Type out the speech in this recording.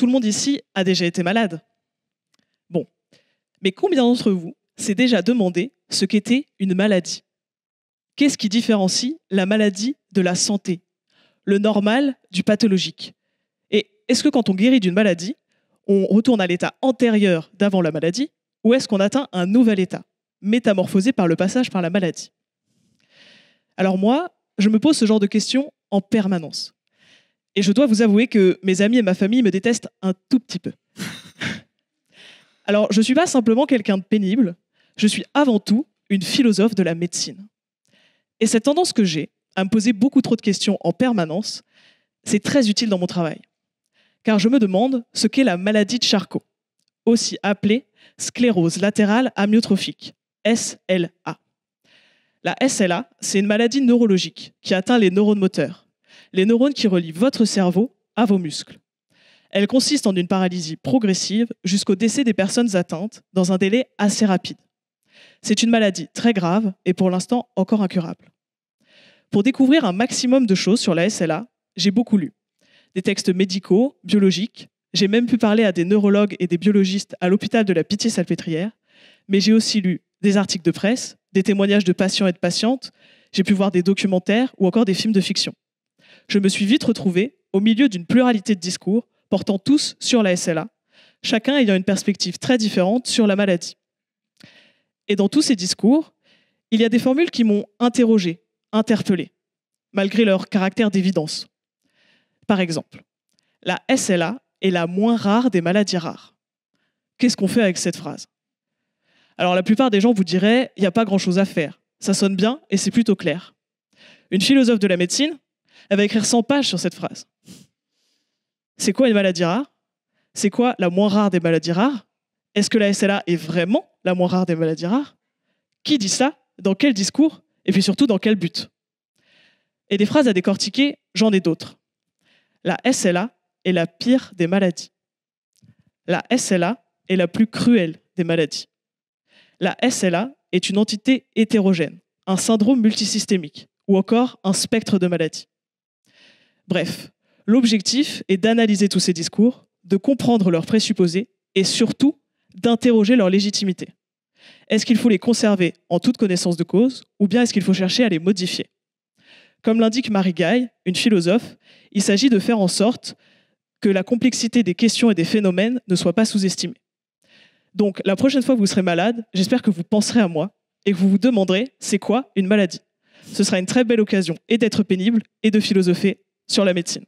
tout le monde ici a déjà été malade. Bon, mais combien d'entre vous s'est déjà demandé ce qu'était une maladie? Qu'est-ce qui différencie la maladie de la santé? Le normal du pathologique? Et est-ce que quand on guérit d'une maladie, on retourne à l'état antérieur d'avant la maladie, ou est-ce qu'on atteint un nouvel état, métamorphosé par le passage par la maladie? Alors moi, je me pose ce genre de questions en permanence. Et je dois vous avouer que mes amis et ma famille me détestent un tout petit peu. Alors, je ne suis pas simplement quelqu'un de pénible, je suis avant tout une philosophe de la médecine. Et cette tendance que j'ai à me poser beaucoup trop de questions en permanence, c'est très utile dans mon travail. Car je me demande ce qu'est la maladie de Charcot, aussi appelée sclérose latérale amyotrophique, SLA. La SLA, c'est une maladie neurologique qui atteint les neurones moteurs, les neurones qui relient votre cerveau à vos muscles. Elle consiste en une paralysie progressive jusqu'au décès des personnes atteintes dans un délai assez rapide. C'est une maladie très grave et pour l'instant encore incurable. Pour découvrir un maximum de choses sur la SLA, j'ai beaucoup lu. Des textes médicaux, biologiques, j'ai même pu parler à des neurologues et des biologistes à l'hôpital de la Pitié-Salpêtrière, mais j'ai aussi lu des articles de presse, des témoignages de patients et de patientes, j'ai pu voir des documentaires ou encore des films de fiction. Je me suis vite retrouvé au milieu d'une pluralité de discours portant tous sur la SLA, chacun ayant une perspective très différente sur la maladie. Et dans tous ces discours, il y a des formules qui m'ont interrogé, interpellé, malgré leur caractère d'évidence. Par exemple, la SLA est la moins rare des maladies rares. Qu'est-ce qu'on fait avec cette phrase? Alors la plupart des gens vous diraient, il n'y a pas grand-chose à faire. Ça sonne bien et c'est plutôt clair. Une philosophe de la médecine, elle va écrire 100 pages sur cette phrase. C'est quoi une maladie rare? C'est quoi la moins rare des maladies rares? Est-ce que la SLA est vraiment la moins rare des maladies rares? Qui dit ça? Dans quel discours? Et puis surtout, dans quel but? Et des phrases à décortiquer, j'en ai d'autres. La SLA est la pire des maladies. La SLA est la plus cruelle des maladies. La SLA est une entité hétérogène, un syndrome multisystémique ou encore un spectre de maladies. Bref, l'objectif est d'analyser tous ces discours, de comprendre leurs présupposés et surtout d'interroger leur légitimité. Est-ce qu'il faut les conserver en toute connaissance de cause ou bien est-ce qu'il faut chercher à les modifier? Comme l'indique Marie Gay, une philosophe, il s'agit de faire en sorte que la complexité des questions et des phénomènes ne soit pas sous-estimée. Donc, la prochaine fois que vous serez malade, j'espère que vous penserez à moi et que vous vous demanderez c'est quoi une maladie. Ce sera une très belle occasion et d'être pénible et de philosopher sur la médecine.